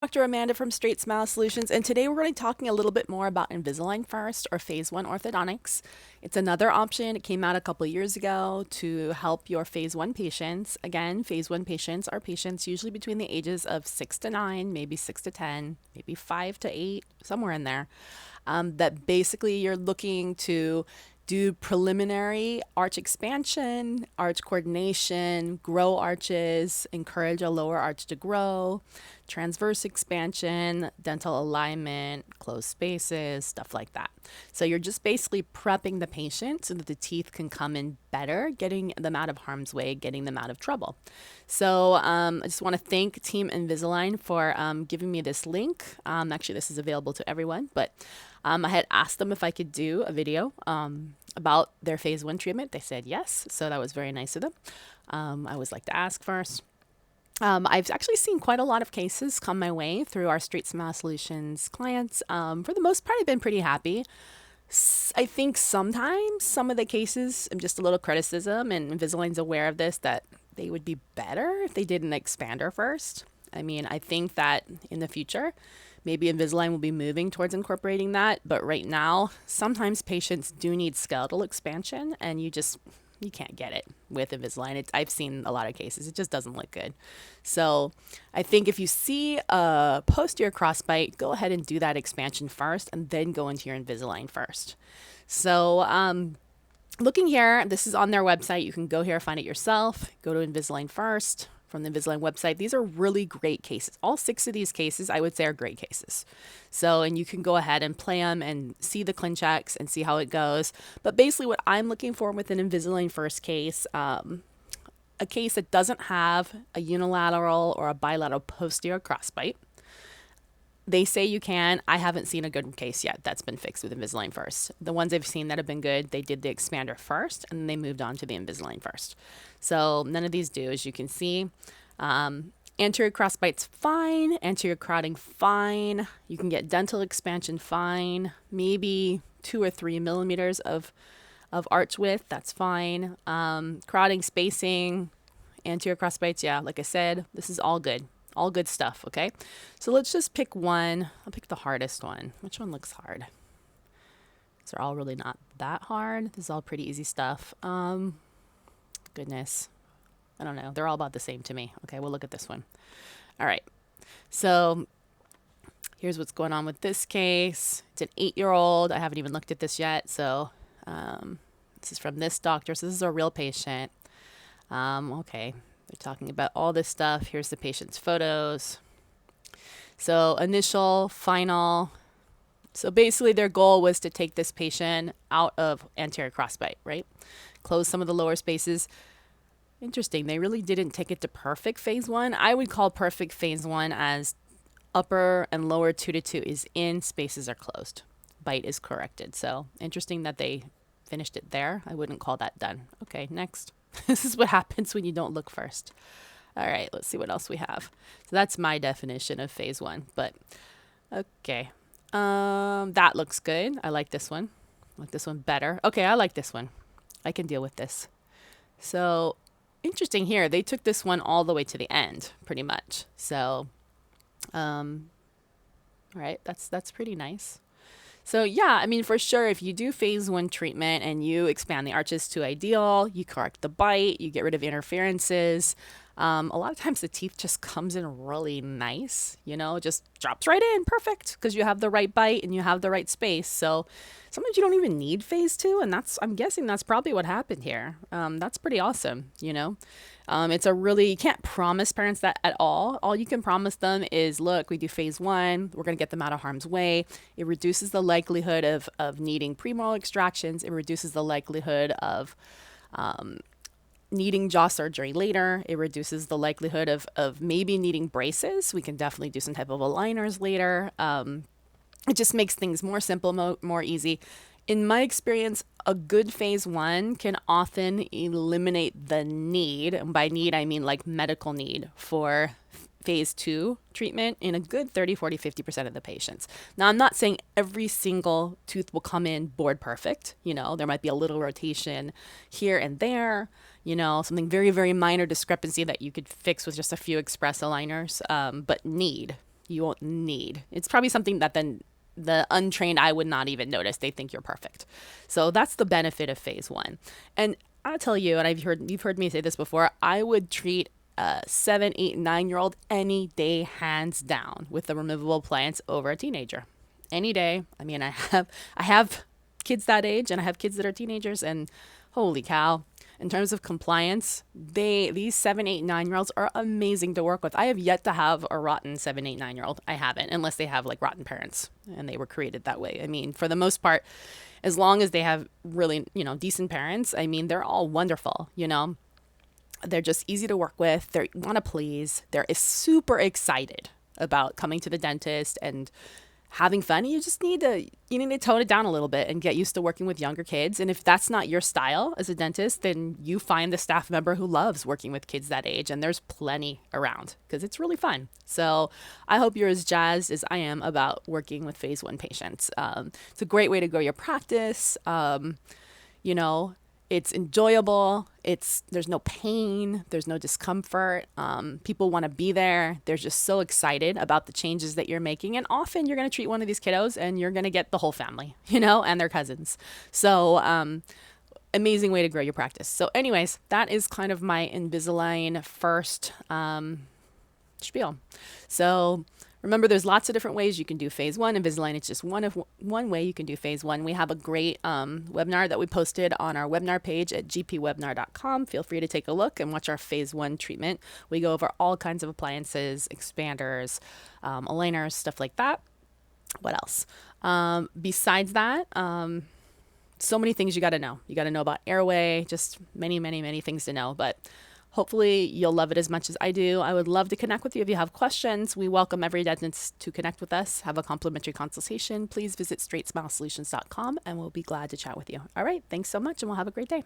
Dr. Amanda from StraightSmile Solutions, and today we're going to be talking a little bit more about Invisalign First or Phase 1 orthodontics. It's another option. It came out a couple of years ago to help your Phase 1 patients. Again, Phase 1 patients are patients usually between the ages of 6 to 9, maybe 6 to 10, maybe 5 to 8, somewhere in there. That basically you're looking to do preliminary arch expansion, arch coordination, grow arches, encourage a lower arch to grow, transverse expansion, dental alignment, closed spaces, stuff like that. So you're just basically prepping the patient so that the teeth can come in better, getting them out of harm's way, getting them out of trouble. So I just want to thank Team Invisalign for giving me this link. Actually, this is available to everyone, but I had asked them if I could do a video about their Phase 1 treatment. They said yes, so that was very nice of them. I always like to ask first. I've actually seen quite a lot of cases come my way through our StraightSmile Solutions clients. For the most part, I've been pretty happy. I think sometimes some of the cases, just a little criticism, and Invisalign's aware of this, that they would be better if they did an expander first. I mean, I think that in the future, maybe Invisalign will be moving towards incorporating that. But right now, sometimes patients do need skeletal expansion, and you can't get it with Invisalign. I've seen a lot of cases. It just doesn't look good. So I think if you see a posterior crossbite, go ahead and do that expansion first and then go into your Invisalign first. So looking here, this is on their website. You can go here, find it yourself. Go to Invisalign first from the Invisalign website. These are really great cases. All 6 of these cases, I would say, are great cases. So, and you can go ahead and play them and see the ClinChecks and see how it goes. But basically what I'm looking for with an Invisalign first case, a case that doesn't have a unilateral or a bilateral posterior crossbite. They say you can. I haven't seen a good case yet that's been fixed with Invisalign first. The ones I've seen that have been good, they did the expander first and then they moved on to the Invisalign first. So none of these do, as you can see. Anterior crossbite's fine. Anterior crowding, fine. You can get dental expansion, fine. Maybe 2 or 3 millimeters of arch width, that's fine. Crowding, spacing, anterior crossbites, yeah, like I said, this is all good. All good stuff, okay? So let's just pick one. I'll pick the hardest one. Which one looks hard? These are all really not that hard. This is all pretty easy stuff. Goodness. I don't know. They're all about the same to me. Okay, we'll look at this one. All right. So here's what's going on with this case. It's an 8-year-old. I haven't even looked at this yet. So this is from this doctor. So this is a real patient. Okay. They're talking about all this stuff. Here's the patient's photos. So initial, final. So basically their goal was to take this patient out of anterior crossbite, right? Close some of the lower spaces. Interesting. They really didn't take it to perfect Phase 1. I would call perfect Phase 1 as upper and lower 2 to 2 is in, spaces are closed. Bite is corrected. So interesting that they finished it there. I wouldn't call that done. Okay, next. This is what happens when you don't look first. All right, let's see what else we have. So that's my definition of Phase 1. But okay, that looks good. I like this one. I like this one better. Okay, I like this one. I can deal with this. So interesting here. They took this one all the way to the end, pretty much. So, all right, that's pretty nice. So yeah, I mean, for sure, if you do Phase 1 treatment and you expand the arches to ideal, you correct the bite, you get rid of interferences, a lot of times the teeth just comes in really nice, just drops right in, perfect, because you have the right bite and you have the right space. So sometimes you don't even need Phase 2, and I'm guessing that's probably what happened here. That's pretty awesome, you can't promise parents that at all. All you can promise them is, look, we do Phase 1, we're going to get them out of harm's way. It reduces the likelihood of needing premolar extractions. It reduces the likelihood of needing jaw surgery later. It reduces the likelihood of maybe needing braces. We can definitely do some type of aligners later. It just makes things more simple, more easy. In my experience, a good Phase 1 can often eliminate the need, and by need I mean like medical need, for Phase 2 treatment in a good 30, 40, 50% of the patients. Now, I'm not saying every single tooth will come in board perfect. There might be a little rotation here and there, something very, very minor discrepancy that you could fix with just a few express aligners, but need. you won't need. It's probably something that then the untrained eye would not even notice. They think you're perfect. So that's the benefit of phase one. And I'll tell you, and you've heard me say this before, I would treat a 7, 8, 9-year-old any day, hands down, with the removable appliance over a teenager. Any day. I mean, I have kids that age, and I have kids that are teenagers, and holy cow, in terms of compliance, these 7, 8, 9-year-olds are amazing to work with. I have yet to have a rotten 7, 8, 9-year-old. I haven't, unless they have like rotten parents and they were created that way. I mean, for the most part, as long as they have really, decent parents, I mean, they're all wonderful, They're just easy to work with. They want to please. They're super excited about coming to the dentist and having fun. You need to tone it down a little bit and get used to working with younger kids. And if that's not your style as a dentist, then you find the staff member who loves working with kids that age, and there's plenty around because it's really fun. So I hope you're as jazzed as I am about working with phase one patients. It's a great way to grow your practice. You know, it's enjoyable. There's no pain. There's no discomfort. People want to be there. They're just so excited about the changes that you're making. And often you're going to treat one of these kiddos and you're going to get the whole family, and their cousins. So, amazing way to grow your practice. So anyways, that is kind of my Invisalign first, spiel. So remember, there's lots of different ways you can do phase one. Invisalign is just one way you can do phase one. We have a great webinar that we posted on our webinar page at gpwebinar.com. Feel free to take a look and watch our phase one treatment. We go over all kinds of appliances, expanders, aligners, stuff like that. What else? Besides that, so many things you got to know. You got to know about airway, just many, many, many things to know. But hopefully you'll love it as much as I do. I would love to connect with you if you have questions. We welcome every dentist to connect with us, have a complimentary consultation. Please visit StraightSmileSolutions.com and we'll be glad to chat with you. All right. Thanks so much and we'll have a great day.